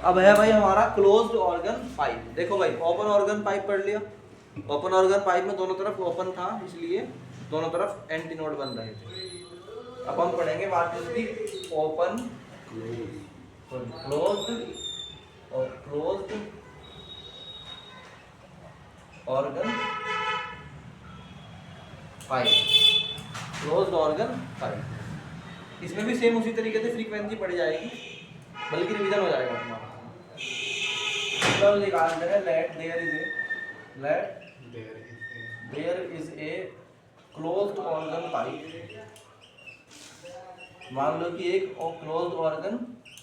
अब है भाई हमारा क्लोज्ड ऑर्गन पाइप। देखो भाई ओपन ऑर्गन पाइप पढ़ लिया, ओपन ऑर्गन पाइप में दोनों तरफ ओपन था इसलिए दोनों तरफ एंटी नोड बन रहे थे। अब हम पढ़ेंगे what is the open closed और closed organ pipe, closed organ pipe. इसमें भी सेम उसी तरीके से फ्रीक्वेंसी पड़ जाएगी, बल्कि रिवीजन हो जाएगा अपना। मतलब निकालते हैं let there is a closed organ pipe. मान लो कि एक क्लोज्ड ऑर्गन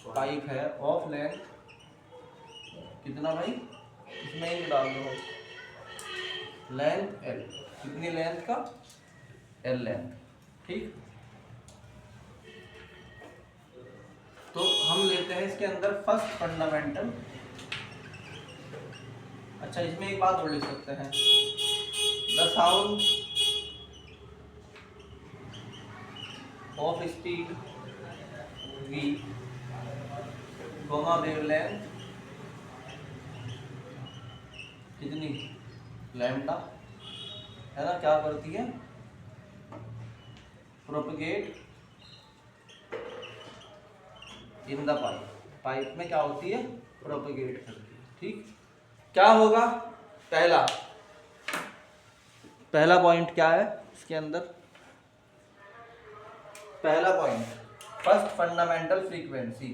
पाइप है ऑफ लेंथ कितना भाई, इसमें ही डाल दो लेंथ एल, कितनी लेंथ का, एल लेंथ, ठीक। तो हम लेते हैं इसके अंदर फर्स्ट फंडामेंटल। अच्छा इसमें एक बात और लिख सकते हैं, the sound of speed v Goma wavelength कितनी, लैम्डा, है ना, क्या करती है, propagate in the pipe, pipe में क्या होती है, प्रोपगेट करती है, ठीक। क्या होगा, पहला पॉइंट क्या है इसके अंदर, पहला point first fundamental frequency.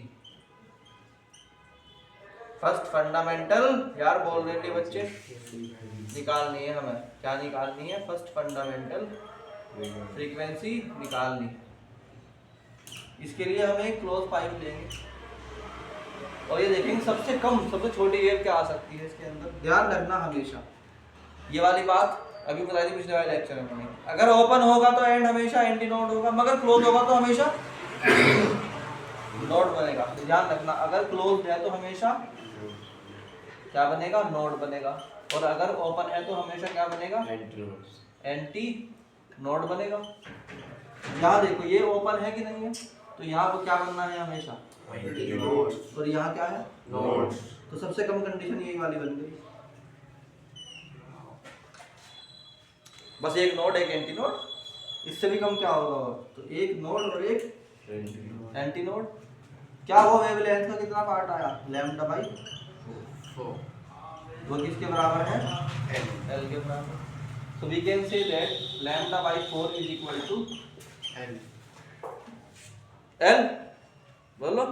First fundamental यार बोल रहे थे बच्चे, निकालनी है हमें, क्या निकालनी है, फर्स्ट फंडामेंटल फ्रीक्वेंसी निकालनी। इसके लिए हमें एक क्लोज पाइप लेंगे और ये देखेंगे सबसे कम सबसे छोटी वेव क्या आ सकती है इसके अंदर। ध्यान रखना हमेशा ये वाली बात, अभी बताई थी पिछले वाले लेक्चर में मैंने, अगर ओपन होगा तो एंड हमेशा एंटी नोड होगा, मगर क्लोज होगा तो हमेशा नोड बनेगा। तो ध्यान रखना, अगर क्लोज है तो हमेशा क्या बनेगा, नोड बनेगा, और अगर ओपन है तो हमेशा क्या बनेगा, एंटी नोड बनेगा। यहाँ देखो ये ओपन है कि नहीं है, तो यहाँ पर क्या बनना है हमेशा, और यहाँ क्या है, नोड। तो सबसे कम कंडीशन यही वाली बन गई, बस एक नोड एक एंटी नोड, इससे भी कम क्या होगा, तो एक नोड और एक एंटी नोड। क्या हुआ, वेवलेंथ का कितना पार्ट आया, लैम्डा बाई 4, वो किसके बराबर है, एल के बराबर। So we can say that lambda by 4 is equal to L, बोलो।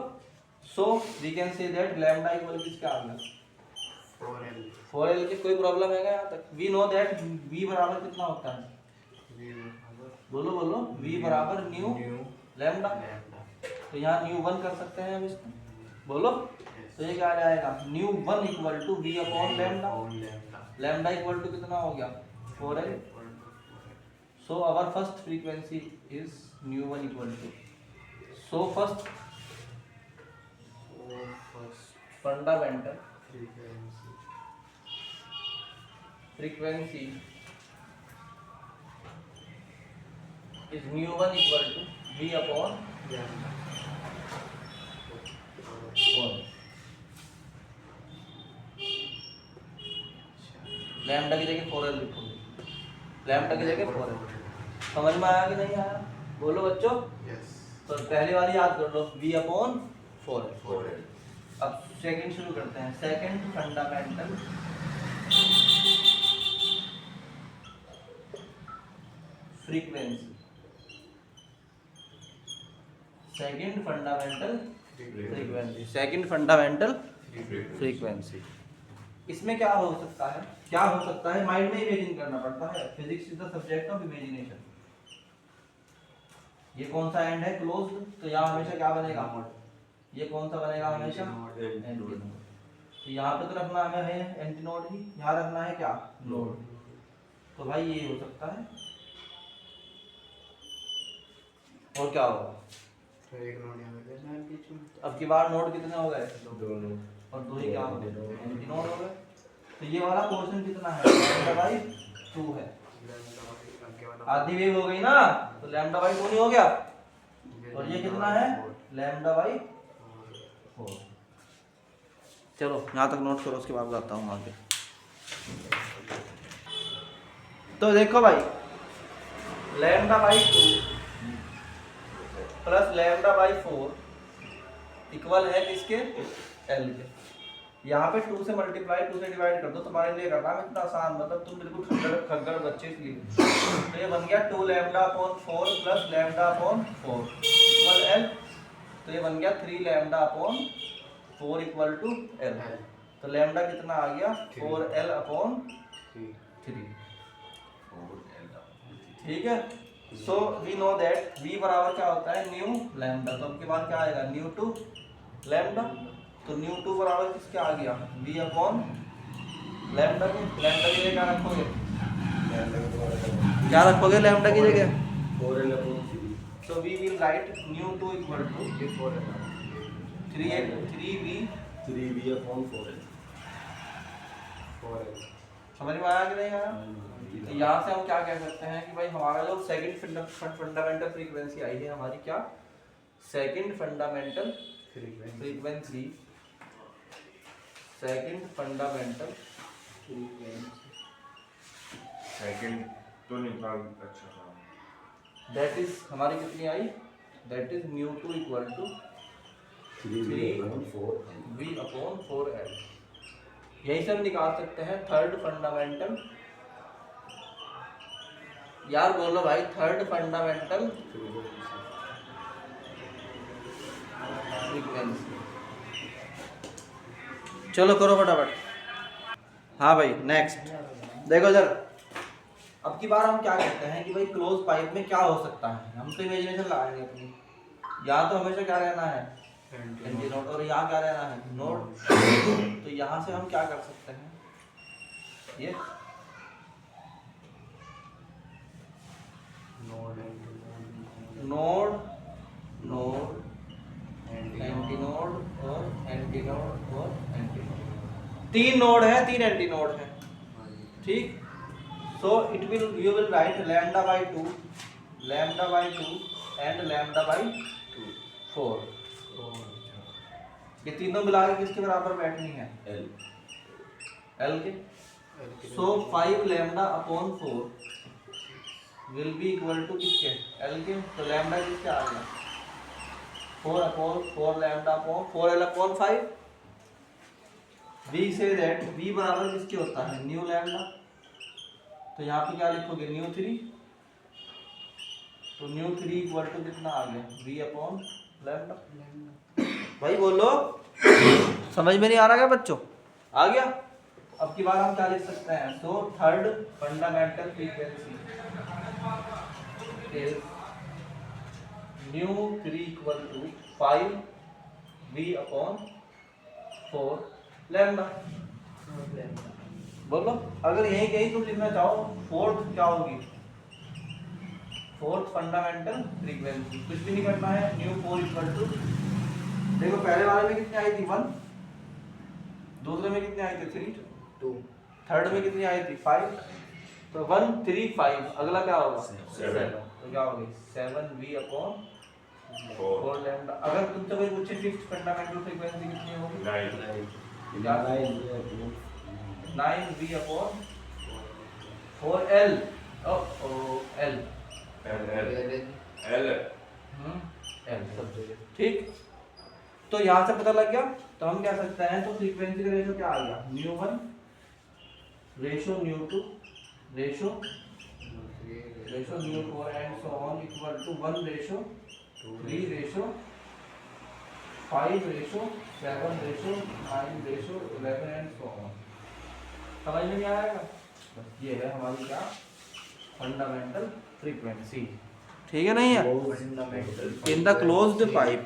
So we can say that lambda equal to क्या आ गया, 4L की कोई प्रॉब्लम है क्या यहाँ तक। We know that V बराबर कितना होता है, बोलो बोलो, V बराबर न्यू लैम्डा, तो यहाँ न्यू 1 कर सकते हैं हम इसको, बोलो। तो ये क्या आ जाएगा, nu 1 equal to V upon lambda, lambda equal to कितना हो गया, 4L। So our first frequency is nu 1 equal to, so first fundamental frequency is nu 1 equal to V upon 4, lambda की जगह 4L लिखोगे, लैम्डा की जगह 4L। समझ में आया कि नहीं आया, बोलो बच्चों। तो पहली वाली याद कर लो, V अपॉन 4L। अब सेकंड शुरू करते हैं, second fundamental frequency, second fundamental frequency, second fundamental frequency. इसमें क्या हो सकता है, क्या हो सकता है, माइंड में इमेजिन करना पड़ता है, physics is the subject of imagination. ये कौन सा एंड है, क्लोज्ड, तो यहाँ हमेशा क्या बनेगा, ये कौन सा बनेगा, हमेशा एंटी नोड। तो यहाँ पे तो रखना हमें है एंटी नोड ही, यहाँ रखना है क्या, नोड। तो भाई ये हो सकता है, और क्या होगा, तो एक नोड यहाँ पे देना है बीच में। अब की बार नोड कितने हो गए, 2 और 2 ही क्या हो गए, एंटी नोड हो गए। तो ये वाला पोर्शन कितना है, भाई 2 है, आधी वेव हो गई ना, तो लैम्डा बाई 2 नहीं हो गया, और ये कितना है, लैम्डा बाई 4। चलो यहाँ तक नोट करो, उसके बाद बताता हूँ आगे। तो देखो भाई, lambda by 2 plus lambda by 4 equal है किसके? एल के। यहाँ पे 2 से मल्टीप्लाई 2 से डिवाइड कर दो, तुम्हारे लिए करना है इतना आसान, मतलब तुम बिल्कुल खग्गड़ बच्चे इसलिए। तो ये बन गया 2 lambda upon 4 plus lambda upon 4 equal L. तो ये बन गया 3 lambda upon 4 equal to L. तो लैम्डा कितना आ गया? 4l upon 3। ठीक है। So we know that v बराबर क्या होता है? Nu lambda. तो अब के बाद क्या आएगा? Nu two lambda. तो न्यू टू बराबर किसके आ गया? v अपॉन लैम्डा के। लैम्डा की जगह क्या रखोगे? क्या रखोगे लैम्डा की जगह? 4l upon 3। So we will write nu two equal to 3v upon 4l। समझ में आया कि नहीं आया? तो यहाँ से हम क्या कह सकते हैं कि भाई हमारा जो सेकंड फंडामेंटल फ्रीक्वेंसी आई है हमारी, क्या? Second fundamental frequency, second fundamental second तो निकाल। अच्छा हाँ, दैट इज हमारी कितनी आई? That is mu two equal to 3v upon 4l। यही से हम निकाल सकते हैं थर्ड फंडामेंटल। यार बोलो भाई, थर्ड फंडामेंटल फ्रीक्वेंसी। चलो करो फटाफट। हाँ भाई नेक्स्ट देखो जरा, अब की बार हम क्या कहते हैं कि भाई क्लोज पाइप में क्या हो सकता है? हम तो इमेजिनेशन लगाएंगे अपनी। यहाँ तो हमेशा क्या रहना है? Anti node. और यहाँ क्या रहना है? नोड। तो यहाँ से हम क्या कर सकते हैं? ये नोड नोड एंटी नोड और एंटी नोड और एंटी नोड। 3 नोड है, 3 एंटी नोड है। ठीक। So it will, you will write lambda by 2 and lambda by 4। ये तीनों मिला के किसके बराबर बैठनी है? एल के। So 5 lambda upon 4 will be equal to किसके? एल के। तो लैम्डा किसके आ गया? 4 upon 4 lambda upon 4l upon 5। We say that v बराबर किसके होता है? Nu lambda. तो यहाँ पे क्या लिखोगे? न्यू 3। तो न्यू 3 इक्वल टू कितना आ गया? v upon lambda. भाई बोलो, समझ में नहीं आ रहा क्या बच्चों? आ गया? अब की बार हम क्या लिख सकते हैं? So third fundamental frequency is nu 3 equal to 5v upon 4 lambda. बोलो, अगर यही कहीं तुम लिखना चाहो, फोर्थ क्या होगी? Fourth fundamental frequency. कुछ भी नहीं करना है। न्यू 4 इक्वल टू, देखो पहले वाले में कितनी आई थी? 1। दूसरे में कितनी आई थी? 3। 2। थर्ड में कितनी आई थी? 5। तो 1 3 5, अगला क्या होगा? 7। तो क्या होगी? 7v upon 4 lambda. अगर तुमसे कोई पूछे फिफ्थ फंडामेंटल फ्रीक्वेंसी कितनी होगी? 9v upon 4l। एल सब जगह। ठीक। तो यहाँ से पता लग गया। तो हम क्या सकते हैं? तो फ्रीक्वेंसी का रेशो क्या आ गया? Nu 1 ratio nu 2 ratio nu 4 and so on equal to 1 ratio 3 ratio 5 ratio 7 ratio 9 ratio 11 and so on. समझ में नहीं आएगा? बस ये है हमारी क्या? Fundamental frequency. ठीक है नहीं है? In the closed pipe.